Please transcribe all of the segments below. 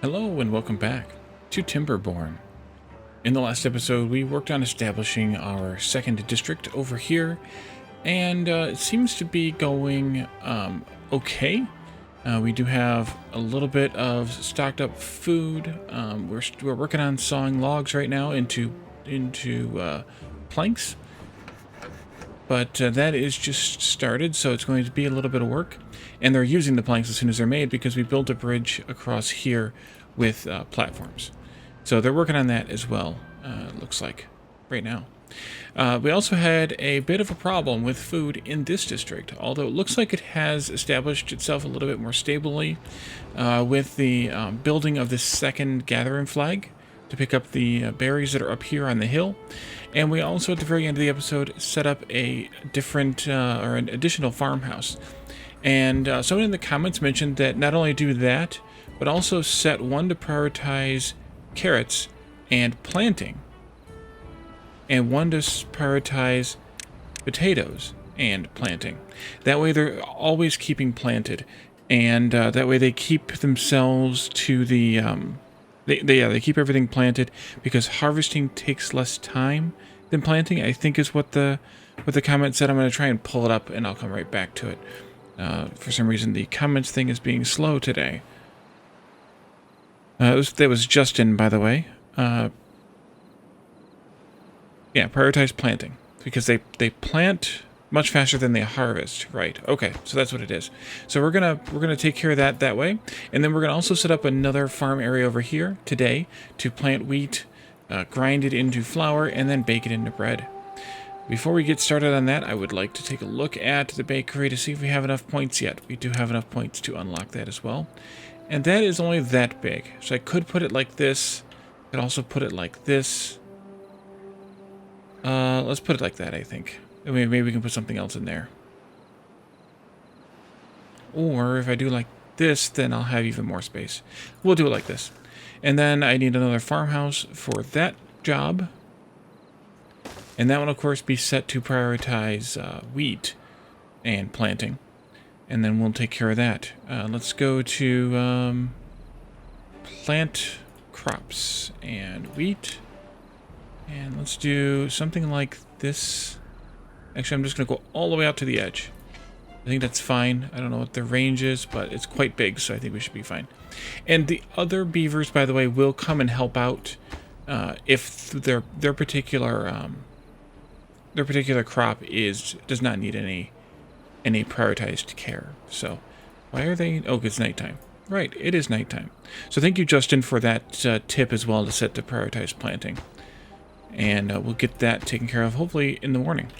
Hello and welcome back to Timberborn. In the last episode, we worked on establishing our second district over here, and it seems to be going okay. We do have a little bit of stocked up food. We're working on sawing logs right now into planks, but that is just started, so it's going to be a little bit of work. And they're using the planks as soon as they're made because we built a bridge across here with platforms. So they're working on that as well, it looks like, right now. We also had a bit of a problem with food in this district, although it looks like it has established itself a little bit more stably with the building of this second gathering flag to pick up the berries that are up here on the hill. And we also, at the very end of the episode, set up a different or an additional farmhouse. And someone in the comments mentioned that not only do that, but also set one to prioritize carrots and planting, and one to prioritize potatoes and planting. That way they're always keeping planted, and that way they keep themselves to the they keep everything planted, because harvesting takes less time than planting, I think is what the comment said. I'm going to try and pull it up and I'll come right back to it. For some reason the comments thing is being slow today. That was Justin, by the way. Yeah, prioritize planting, because they plant much faster than they harvest. Right. Okay, so that's what it is. So we're gonna take care of that way, and then we're gonna also set up another farm area over here today to plant wheat, grind it into flour, and then bake it into bread. Before we get started on that, I would like to take a look at the bakery to see if we have enough points yet. We do have enough points to unlock that as well. And that is only that big. So I could put it like this. I could also put it like this. Let's put it like that, I think. Maybe we can put something else in there. Or if I do like this, then I'll have even more space. We'll do it like this. And then I need another farmhouse for that job. And that will, of course, be set to prioritize wheat and planting. And then we'll take care of that. Let's go to plant crops and wheat. And let's do something like this. Actually, I'm just going to go all the way out to the edge. I think that's fine. I don't know what the range is, but it's quite big, so I think we should be fine. And the other beavers, by the way, will come and help out if their particular crop does not need any prioritized care. So why are they? Oh, it's nighttime. Right, it is nighttime. So thank you, Justin, for that tip as well, to set to prioritize planting. And we'll get that taken care of hopefully in the morning.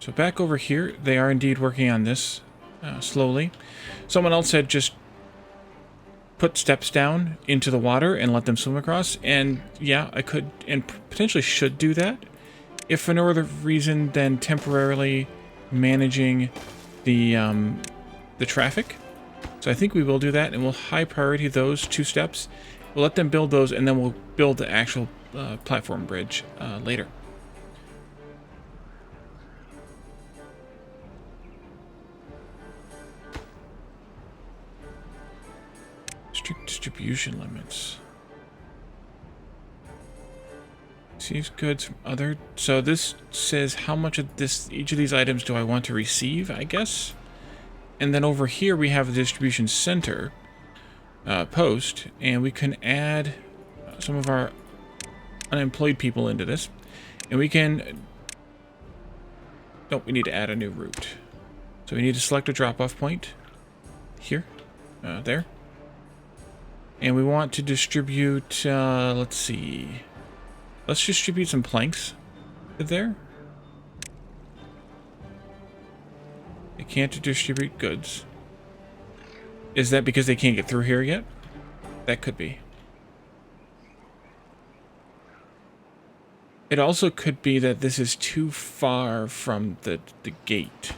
So back over here, they are indeed working on this slowly. Someone else said just put steps down into the water and let them swim across. And yeah, I could and potentially should do that, if for no other reason than temporarily managing the traffic. So I think we will do that, and we'll high priority those two steps. We'll let them build those, and then we'll build the actual platform bridge later. Strict distribution limits. Receives goods from other. So this says how much of each of these items do I want to receive, I guess. And then over here we have a distribution center post, and we can add some of our unemployed people into this, and we can. Nope, we need to add a new route. So we need to select a drop-off point here, there. And we want to distribute, let's see. Let's distribute some planks there. They can't distribute goods. Is that because they can't get through here yet? That could be. It also could be that this is too far from the gate.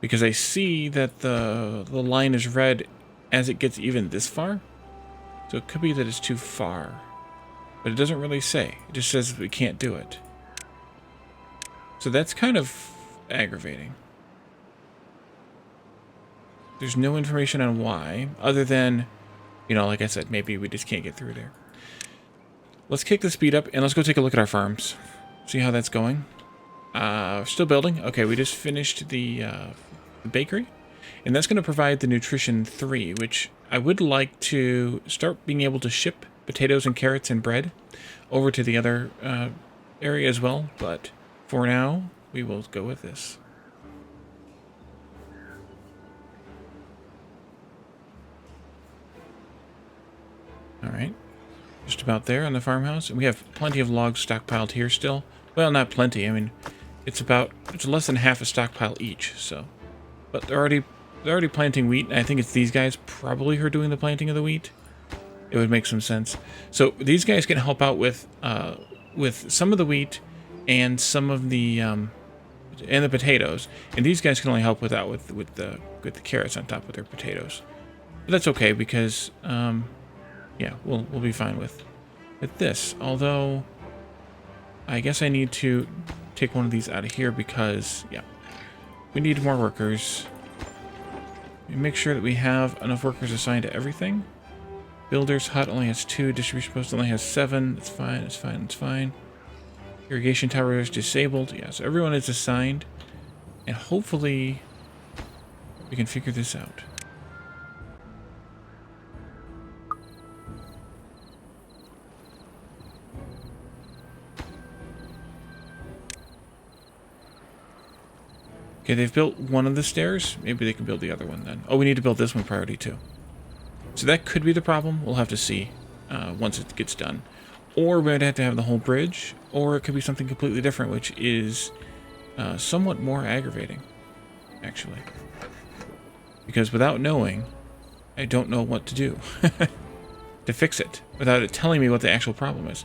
Because I see that the line is red as it gets even this far. So it could be that it's too far. But it doesn't really say. It just says we can't do it. So that's kind of aggravating. There's no information on why, other than, you know, like I said, maybe we just can't get through there. Let's kick the speed up, and let's go take a look at our farms. See how that's going. Still building. Okay, we just finished the bakery. And that's going to provide the nutrition 3, which I would like to start being able to ship potatoes and carrots and bread over to the other area as well. But for now, we will go with this. All right. Just about there on the farmhouse. And we have plenty of logs stockpiled here still. Well, not plenty. I mean, it's less than half a stockpile each. So, but they're already planting wheat. I think it's these guys probably who are doing the planting of the wheat. It would make some sense. So these guys can help out with some of the wheat and some of the potatoes. And these guys can only help with the carrots on top of their potatoes. But that's okay because yeah, we'll be fine with this. Although I guess I need to take one of these out of here because yeah, we need more workers. Make sure that we have enough workers assigned to everything. Builder's hut only has 2. Distribution post only has 7. It's fine. It's fine. It's fine. Irrigation tower is disabled. Yeah, so everyone is assigned. And hopefully we can figure this out. Okay, they've built one of the stairs. Maybe they can build the other one then. Oh, we need to build this one priority too. So that could be the problem. We'll have to see once it gets done. Or we might have to have the whole bridge, or it could be something completely different, which is somewhat more aggravating, actually. Because without knowing, I don't know what to do to fix it, without it telling me what the actual problem is.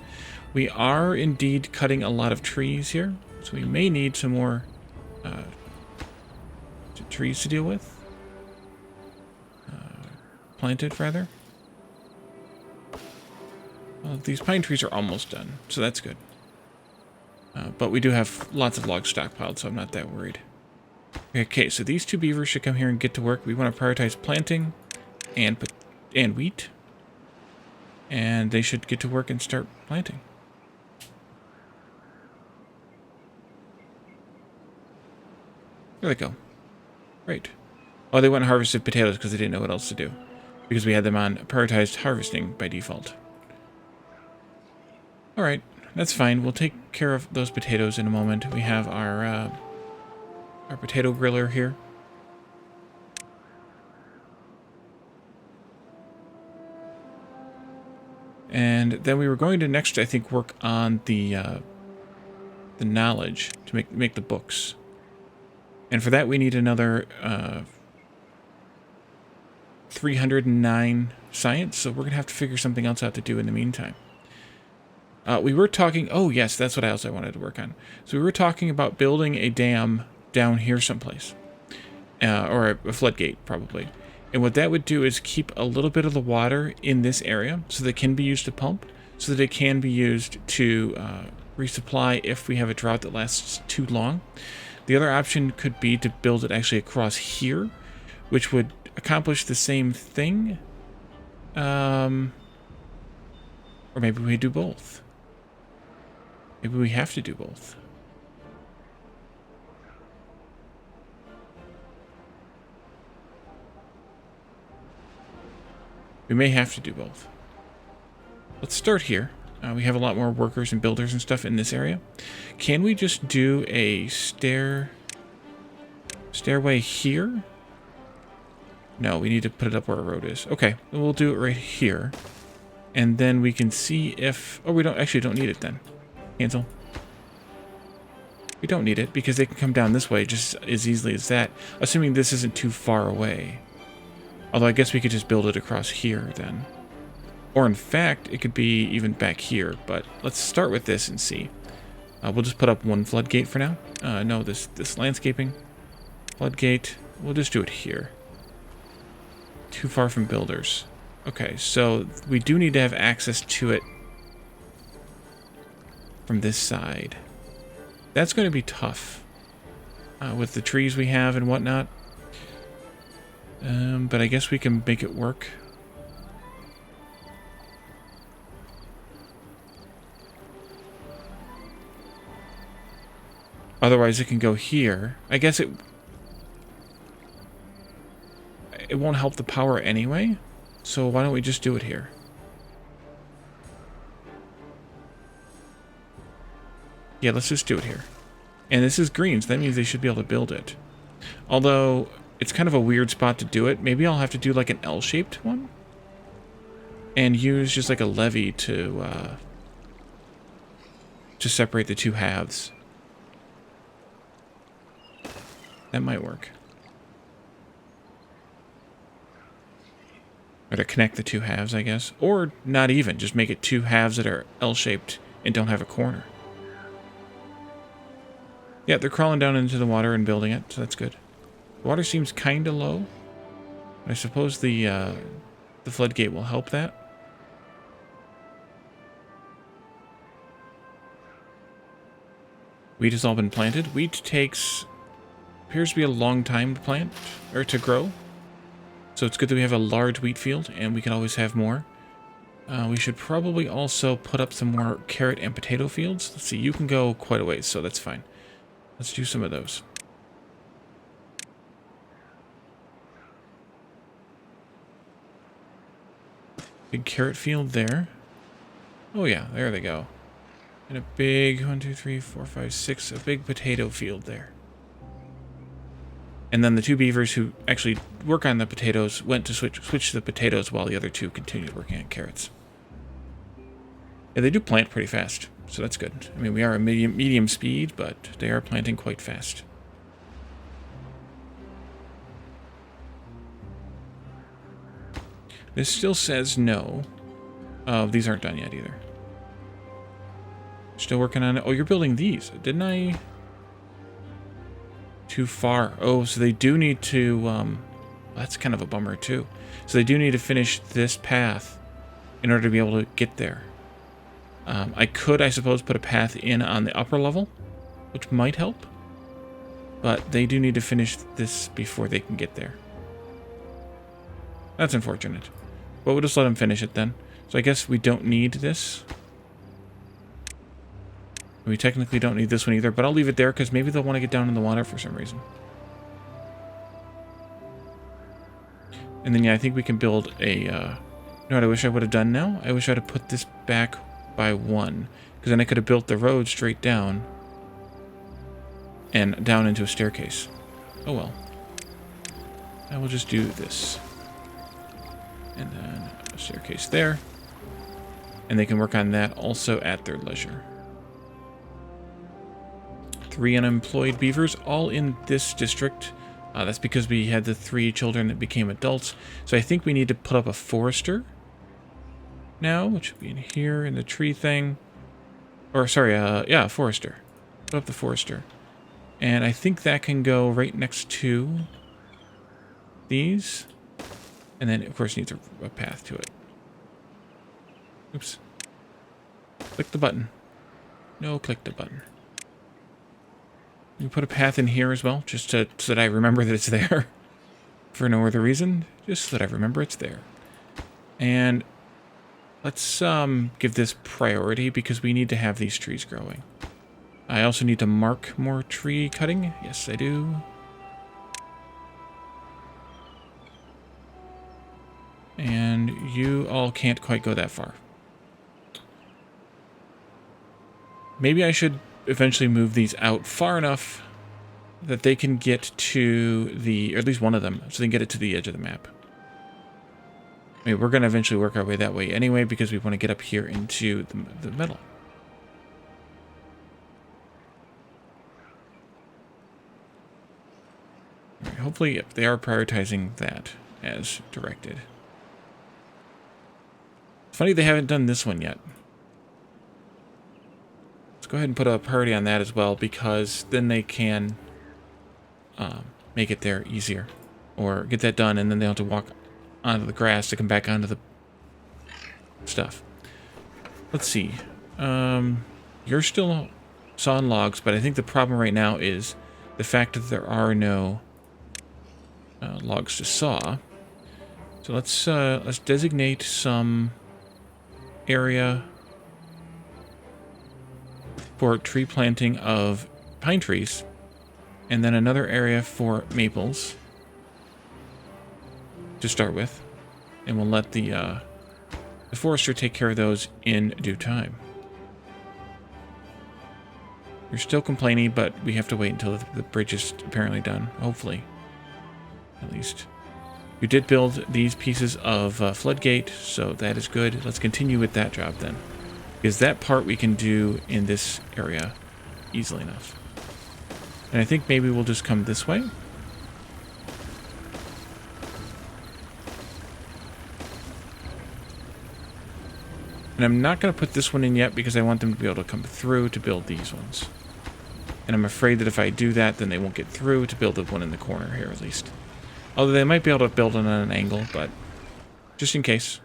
We are indeed cutting a lot of trees here, so we may need some more trees to deal with. Planted, rather. Well, these pine trees are almost done, so that's good. But we do have lots of logs stockpiled, so I'm not that worried. Okay, so these 2 beavers should come here and get to work. We want to prioritize planting and wheat. And they should get to work and start planting. There they go. Great. Oh, they went and harvested potatoes because they didn't know what else to do. Because we had them on prioritized harvesting by default. Alright, that's fine. We'll take care of those potatoes in a moment. We have our potato griller here. And then we were going to next, I think, work on the knowledge to make the books. And for that, we need another 309 science, so we're going to have to figure something else out to do in the meantime. We were talking... Oh, yes, that's what else I wanted to work on. So we were talking about building a dam down here someplace. Or a floodgate, probably. And what that would do is keep a little bit of the water in this area so that it can be used to pump, so that it can be used to resupply if we have a drought that lasts too long. The other option could be to build it actually across here, which would accomplish the same thing. Or maybe we do both. Maybe we have to do both. We may have to do both. Let's start here. We have a lot more workers and builders and stuff in this area. Can we just do a stairway here? No, we need to put it up where a road is. Okay, we'll do it right here. And then we can see if... Oh, we don't need it then. Cancel. We don't need it because they can come down this way just as easily as that. Assuming this isn't too far away. Although I guess we could just build it across here then. Or in fact, it could be even back here. But let's start with this and see. We'll just put up one floodgate for now. No, this landscaping. Floodgate. We'll just do it here. Too far from builders. Okay, so we do need to have access to it from this side. That's going to be tough with the trees we have and whatnot. But I guess we can make it work. Otherwise, it can go here. I guess it won't help the power anyway. So why don't we just do it here? Yeah, let's just do it here. And this is green, so that means they should be able to build it. Although, it's kind of a weird spot to do it. Maybe I'll have to do like an L-shaped one. And use just like a levee to separate the two halves. That might work. Or to connect the two halves, I guess. Or not even, just make it two halves that are L-shaped and don't have a corner. Yeah, they're crawling down into the water and building it, so that's good. The water seems kind of low. I suppose the floodgate will help that. Wheat has all been planted. Wheat appears to be a long time to plant, or to grow. So it's good that we have a large wheat field, and we can always have more. We should probably also put up some more carrot and potato fields. Let's see, you can go quite a ways, so that's fine. Let's do some of those. Big carrot field there. Oh yeah, there they go. And a big 1, 2, 3, 4, 5, 6, a big potato field there. And then the two beavers who actually work on the potatoes went to switch to the potatoes while the other two continued working on carrots. Yeah, they do plant pretty fast, so that's good. I mean, we are a medium speed, but they are planting quite fast. This still says no. These aren't done yet either. Still working on it. Oh, you're building these. Didn't I? Too far. Oh, so they do need to... that's kind of a bummer, too. So they do need to finish this path in order to be able to get there. I could, I suppose, put a path in on the upper level, which might help. But they do need to finish this before they can get there. That's unfortunate. But we'll just let them finish it then. So I guess we don't need this. We technically don't need this one either, but I'll leave it there because maybe they'll want to get down in the water for some reason. And then, yeah, I think we can build a... you know what I wish I would have done now? I wish I would have put this back by 1. Because then I could have built the road straight down. And down into a staircase. Oh well. I will just do this. And then a staircase there. And they can work on that also at their leisure. 3 unemployed beavers, all in this district. That's because we had the 3 children that became adults. So I think we need to put up a forester now, which would be in here in the tree thing. Or, sorry, yeah, a forester. Put up the forester. And I think that can go right next to these. And then, of course, needs a path to it. Oops. Click the button. No, click the button. You put a path in here as well, just so that I remember that it's there. For no other reason, just so that I remember it's there. And let's give this priority because we need to have these trees growing. I also need to mark more tree cutting. Yes, I do. And you all can't quite go that far. Maybe I should eventually move these out far enough that they can get to the, or at least one of them, so they can get it to the edge of the map. I mean, we're going to eventually work our way that way anyway, because we want to get up here into the middle. All right, hopefully they are prioritizing that as directed. It's funny they haven't done this one yet. Let's go ahead and put a priority on that as well, because then they can make it there easier. Or get that done, and then they don't have to walk onto the grass to come back onto the stuff. Let's see. You're still sawing logs, but I think the problem right now is the fact that there are no logs to saw. So let's designate some area for tree planting of pine trees, and then another area for maples to start with, and we'll let the forester take care of those in due time. You're still complaining, but we have to wait until the bridge is apparently done, hopefully, at least. You did build these pieces of floodgate, so that is good. Let's continue with that job then, because that part we can do in this area easily enough. And I think maybe we'll just come this way. And I'm not going to put this one in yet because I want them to be able to come through to build these ones. And I'm afraid that if I do that, then they won't get through to build the one in the corner here, at least. Although they might be able to build it on an angle, but just in case.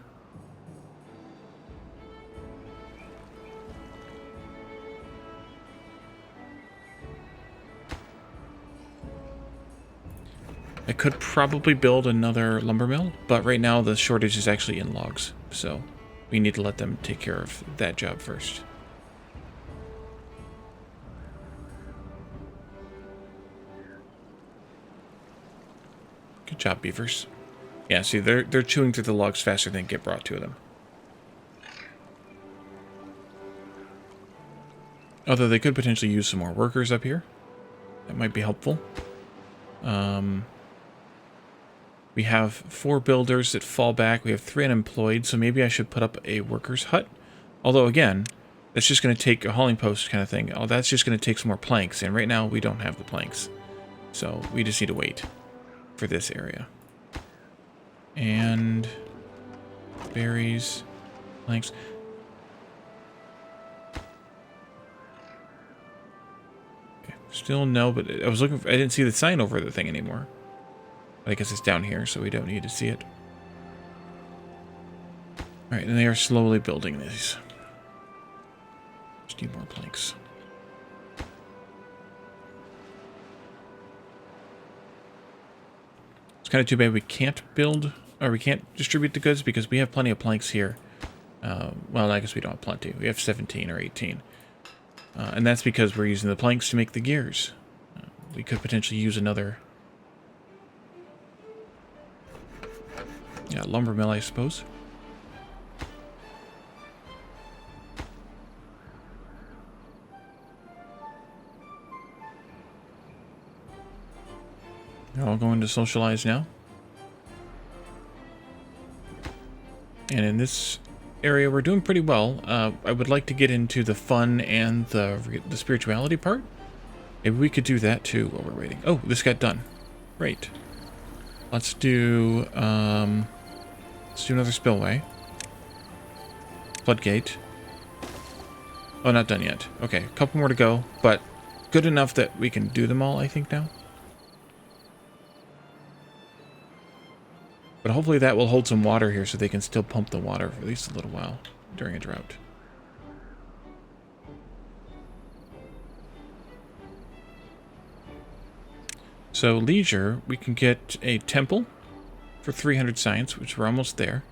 I could probably build another lumber mill, but right now the shortage is actually in logs, so we need to let them take care of that job first. Good job, beavers. Yeah, see, they're chewing through the logs faster than get brought to them. Although they could potentially use some more workers up here. That might be helpful. We have 4 builders that fall back. We have 3 unemployed, so maybe I should put up a worker's hut. Although, again, that's just going to take a hauling post kind of thing. Oh, that's just going to take some more planks, and right now we don't have the planks. So we just need to wait for this area. And berries, planks. Okay, still no, but I was looking for, I didn't see the sign over the thing anymore. I guess it's down here, so we don't need to see it. Alright, and they are slowly building these. Just need more planks. It's kind of too bad we can't build, or we can't distribute the goods, because we have plenty of planks here. Well, I guess we don't have plenty. We have 17 or 18. And that's because we're using the planks to make the gears. We could potentially use another... yeah, lumber mill, I suppose. They're all going to socialize now. And in this area, we're doing pretty well. I would like to get into the fun and the spirituality part. Maybe we could do that too while we're waiting. Oh, this got done. Great. Let's do another spillway. Floodgate. Oh, not done yet. Okay, a couple more to go, but good enough that we can do them all, I think, now. But hopefully that will hold some water here so they can still pump the water for at least a little while during a drought. So, leisure, we can get a temple for 300 science, which we're almost there.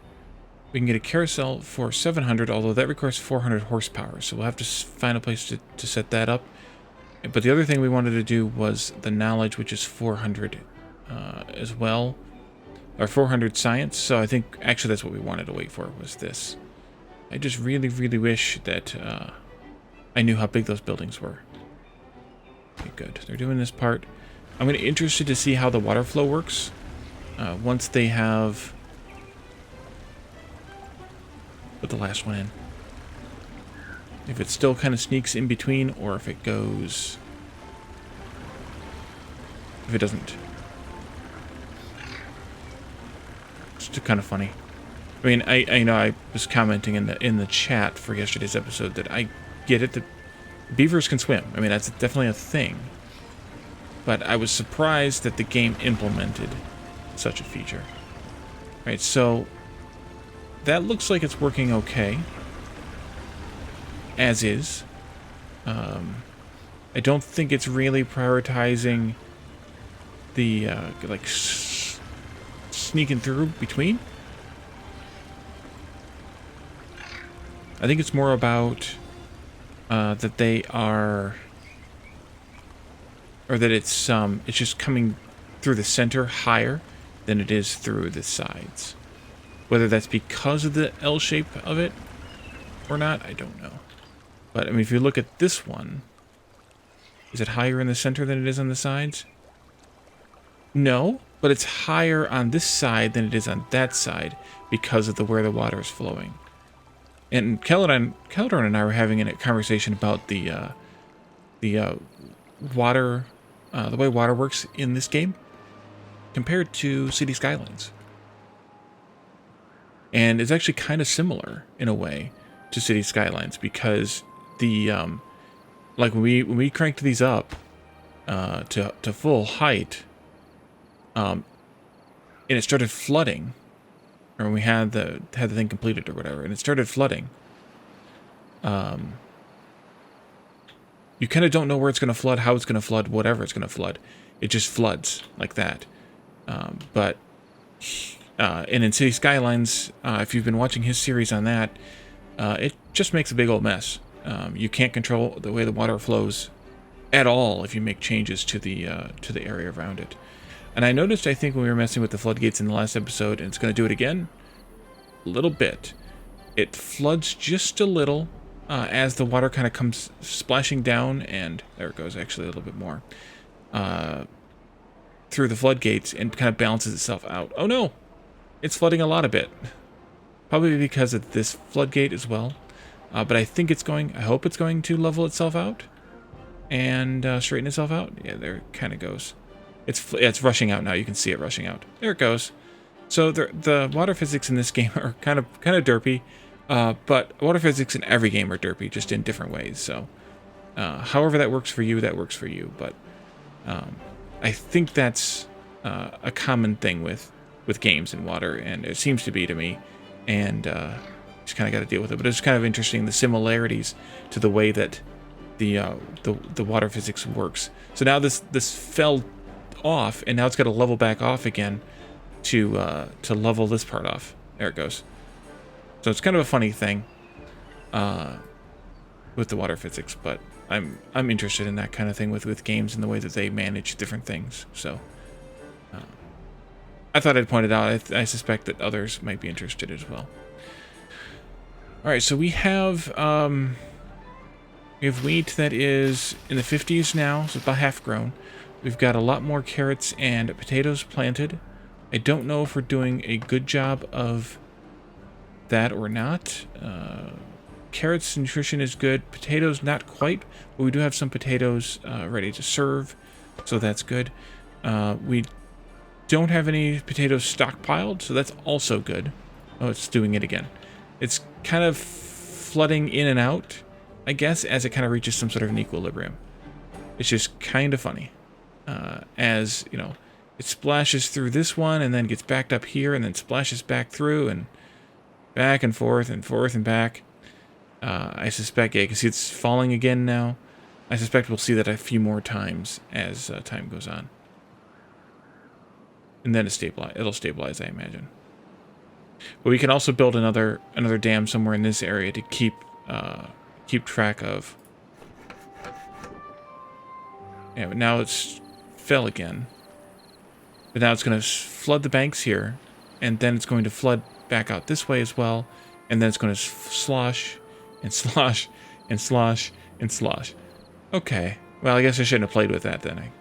We can get a carousel for 700, although that requires 400 horsepower, so we'll have to find a place to set that up. But the other thing we wanted to do was the knowledge, which is 400 as well, or 400 science, so I think actually that's what we wanted to wait for, was this. I just really, really wish that I knew how big those buildings were. Okay, good. They're doing this part. I'm going to be interested to see how the water flow works once they have put the last one in. If it still kind of sneaks in between, or if it goes... if it doesn't. It's just kind of funny. I mean, I know I was commenting in the chat for yesterday's episode that I get it that beavers can swim. I mean, that's definitely a thing. But I was surprised that the game implemented such a feature. Right, so that looks like it's working okay. As is. I don't think it's really prioritizing the, like, sneaking through between. I think it's more about that they are, or that it's just coming through the center higher than it is through the sides. Whether that's because of the L shape of it or not, I don't know. But I mean, if you look at this one, is it higher in the center than it is on the sides? No, but it's higher on this side than it is on that side because of where the water is flowing. And Keldorn and I were having a conversation about the water, the way water works in this game compared to City Skylines. And it's actually kind of similar in a way to City Skylines because the like when we cranked these up to full height, and it started flooding, or when we had the thing completed or whatever, and it started flooding. You kind of don't know where it's going to flood, how it's going to flood, whatever it's going to flood. It just floods like that. And in City Skylines, if you've been watching his series on that, it just makes a big old mess. You can't control the way the water flows at all if you make changes to the area around it. And I noticed, I think, when we were messing with the floodgates in the last episode, and it's going to do it again, a little bit. It floods just a little as the water kind of comes splashing down, and there it goes, actually a little bit more, through the floodgates, and kind of balances itself out. Oh no! It's flooding a lot a bit. Probably because of this floodgate as well. But I think it's going, I hope it's going to level itself out and straighten itself out. Yeah, there it kind of goes. It's rushing out now. You can see it rushing out. There it goes. So the water physics in this game are kind of derpy, but water physics in every game are derpy, just in different ways. So however that works for you, that works for you. But I think that's a common thing with games and water, and it seems to be to me. And just kind of got to deal with it. But it's kind of interesting, the similarities to the way that the water physics works. So now this fell off, and now it's got to level back off again to level this part off. There it goes. So it's kind of a funny thing with the water physics, but I'm interested in that kind of thing with games and the way that they manage different things. So I thought I'd point it out. I suspect that others might be interested as well. All right, so we have wheat that is in the 50s now, so about half grown. We've got a lot more carrots and potatoes planted. I don't know if we're doing a good job of that or not. Carrots nutrition is good. Potatoes, not quite, but we do have some potatoes ready to serve, so that's good. We don't have any potatoes stockpiled, so that's also good. Oh, it's doing it again. It's kind of flooding in and out, I guess, as it kind of reaches some sort of an equilibrium. It's just kind of funny. As, you know, it splashes through this one and then gets backed up here and then splashes back through and back and forth and back. I suspect, yeah, you can see it's falling again now. I suspect we'll see that a few more times as time goes on. And then it'll stabilize, I imagine. But we can also build another dam somewhere in this area to keep track of. Yeah, but now it's fell again. But now it's going to flood the banks here, and then it's going to flood back out this way as well, and then it's going to slosh and slosh and slosh and slosh. Okay. Well, I guess I shouldn't have played with that then.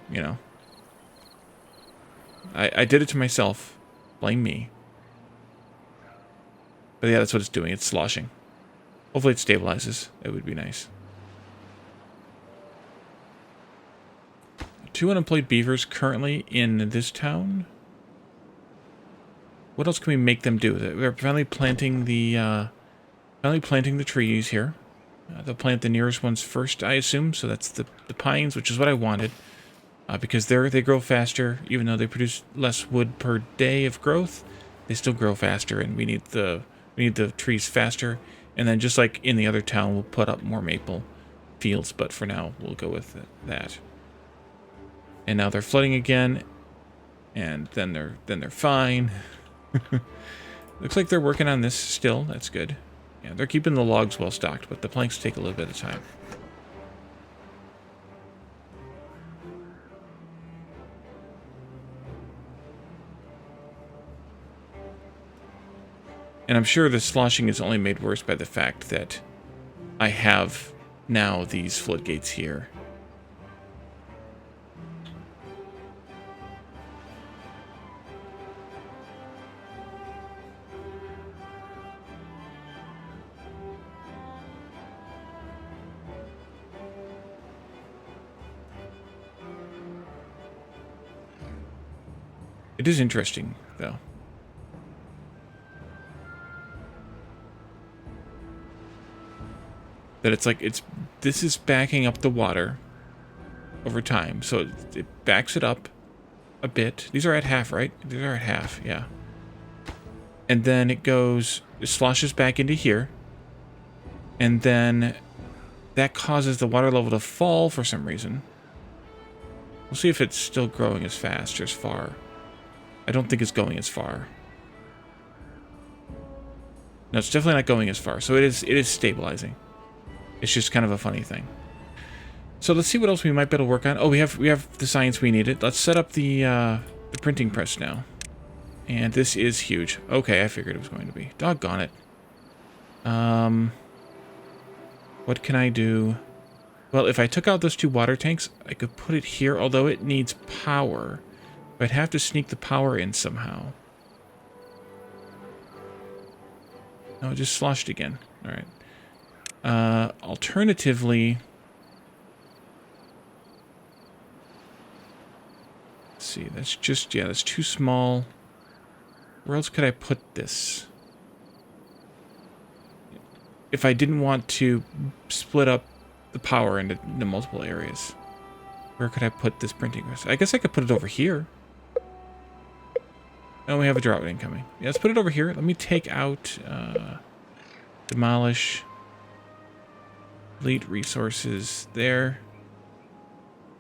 I did it to myself. Blame me. But yeah, that's what it's doing. It's sloshing. Hopefully it stabilizes. It would be nice. 2 unemployed beavers currently in this town. What else can we make them do? They're finally planting the trees here. They'll plant the nearest ones first, I assume. So that's the pines, which is what I wanted. Because they grow faster, even though they produce less wood per day of growth. They still grow faster, and we need the trees faster. And then just like in the other town, we'll put up more maple fields, but for now we'll go with that. And now they're flooding again, and then they're fine. Looks like they're working on this still. That's good. Yeah, they're keeping the logs well stocked, but the planks take a little bit of time. And I'm sure the sloshing is only made worse by the fact that I have now these floodgates here. It is interesting, though. That it's like, this is backing up the water over time. So it backs it up a bit. These are at half, right? These are at half, yeah. And then it sloshes back into here. And then that causes the water level to fall for some reason. We'll see if it's still growing as fast or as far. I don't think it's going as far. No, it's definitely not going as far. So it is stabilizing. It's just kind of a funny thing. So let's see what else we might be able to work on. Oh, we have the science we needed. Let's set up the printing press now. And this is huge. Okay, I figured it was going to be. Doggone it. What can I do? Well, if I took out those 2 water tanks, I could put it here, although it needs power. But I'd have to sneak the power in somehow. No, it just sloshed again. All right. Alternatively, let's see, that's just, yeah, that's too small. Where else could I put this? If I didn't want to split up the power into multiple areas, where could I put this printing press? I guess I could put it over here. Oh, we have a drought incoming. Yeah, let's put it over here. Let me take out, demolish. Delete resources there.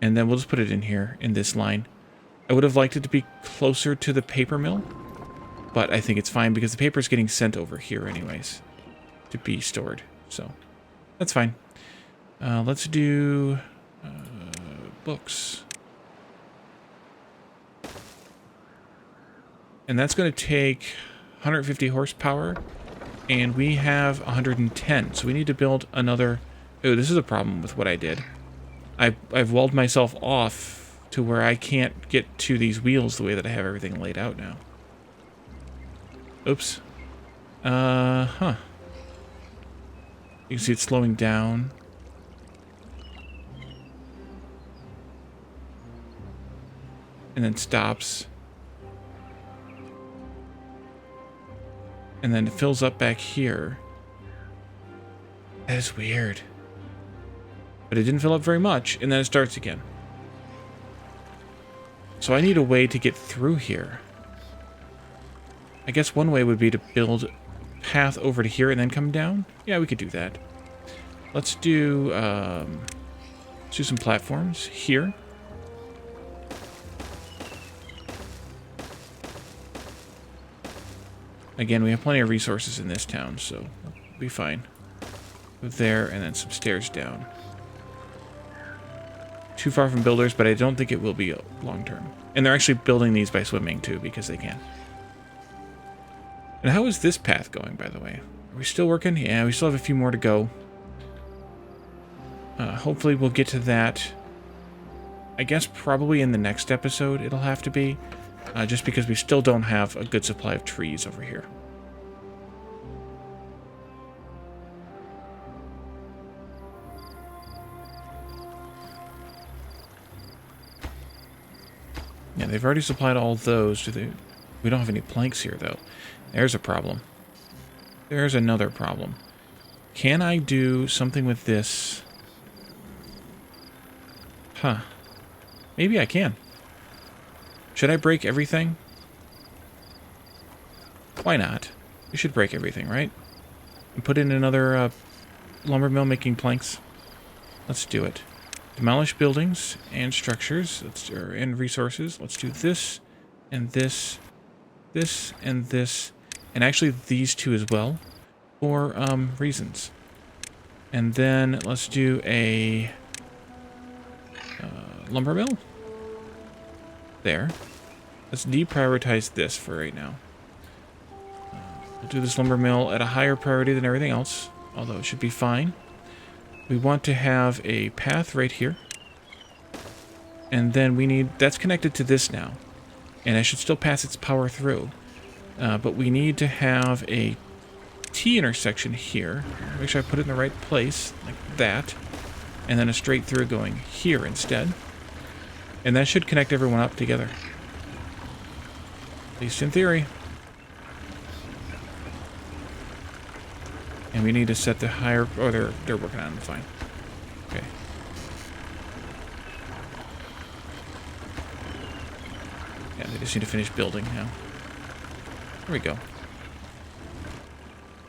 And then we'll just put it in here, in this line. I would have liked it to be closer to the paper mill, but I think it's fine because the paper is getting sent over here anyways to be stored. So that's fine. Let's do books. And that's going to take 150 horsepower, and we have 110. So we need to build another. Oh, this is a problem with what I did. I've walled myself off to where I can't get to these wheels the way that I have everything laid out now. Oops. Huh. You can see it's slowing down. And then stops. And then it fills up back here. That is weird. But it didn't fill up very much, and then it starts again. So I need a way to get through here. I guess one way would be to build a path over to here and then come down. Yeah, we could do that. Let's do some platforms here. Again, we have plenty of resources in this town, so we'll be fine. There, and then some stairs down. Too far from builders, but I don't think it will be long term. And they're actually building these by swimming too, because they can. And how is this path going, by the way? Are we still working? Yeah, we still have a few more to go. Hopefully we'll get to that. I guess probably in the next episode it'll have to be. Just because we still don't have a good supply of trees over here. Yeah, they've already supplied all those. We don't have any planks here, though. There's a problem. There's another problem. Can I do something with this? Huh. Maybe I can. Should I break everything? Why not? We should break everything, right? And put in another lumber mill making planks. Let's do it. Demolish buildings and structures. And resources. Let's do this and this, this and this, and actually these two as well, for reasons. And then let's do a lumber mill. There. Let's deprioritize this for right now. We'll do this lumber mill at a higher priority than everything else, although it should be fine. We want to have a path right here. And then we need... That's connected to this now. And I should still pass its power through. But we need to have a T intersection here. Make sure I put it in the right place, like that. And then a straight through going here instead. And that should connect everyone up together. At least in theory. And we need to set the higher... Oh, they're working on it. Fine. Okay. Yeah, they just need to finish building now. There we go.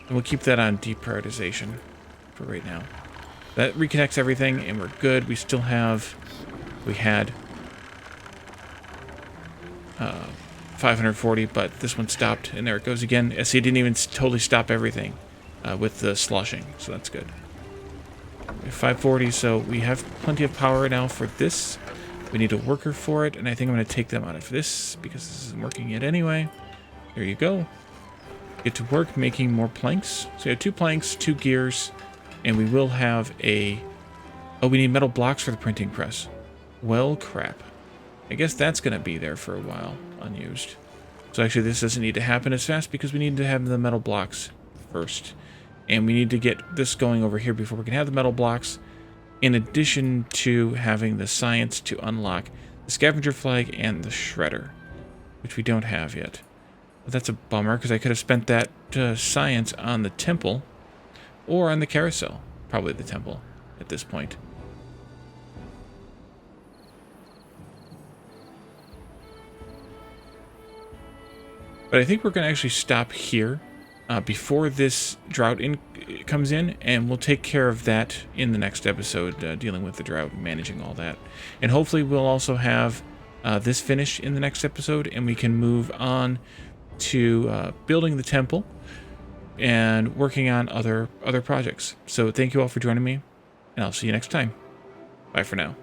And we'll keep that on deprioritization for right now. That reconnects everything, and we're good. We still have... We had... 540, but this one stopped, and there it goes again. See, it didn't even totally stop everything. With the sloshing, so that's good. We have 540, so we have plenty of power now for this. We need a worker for it, and I think I'm going to take them out of this because this isn't working yet anyway. There you go. Get to work making more planks. So we have 2 planks, 2 gears, and we will have a... Oh, we need metal blocks for the printing press. Well, crap. I guess that's going to be there for a while, unused. So actually this doesn't need to happen as fast because we need to have the metal blocks first. And we need to get this going over here before we can have the metal blocks, in addition to having the science to unlock the scavenger flag and the shredder, which we don't have yet. But that's a bummer, because I could have spent that science on the temple, or on the carousel. Probably the temple at this point. But I think we're going to actually stop here. Before this drought comes in, and we'll take care of that in the next episode, dealing with the drought and managing all that. And hopefully we'll also have this finished in the next episode, and we can move on to building the temple and working on other projects. So thank you all for joining me, and I'll see you next time. Bye for now.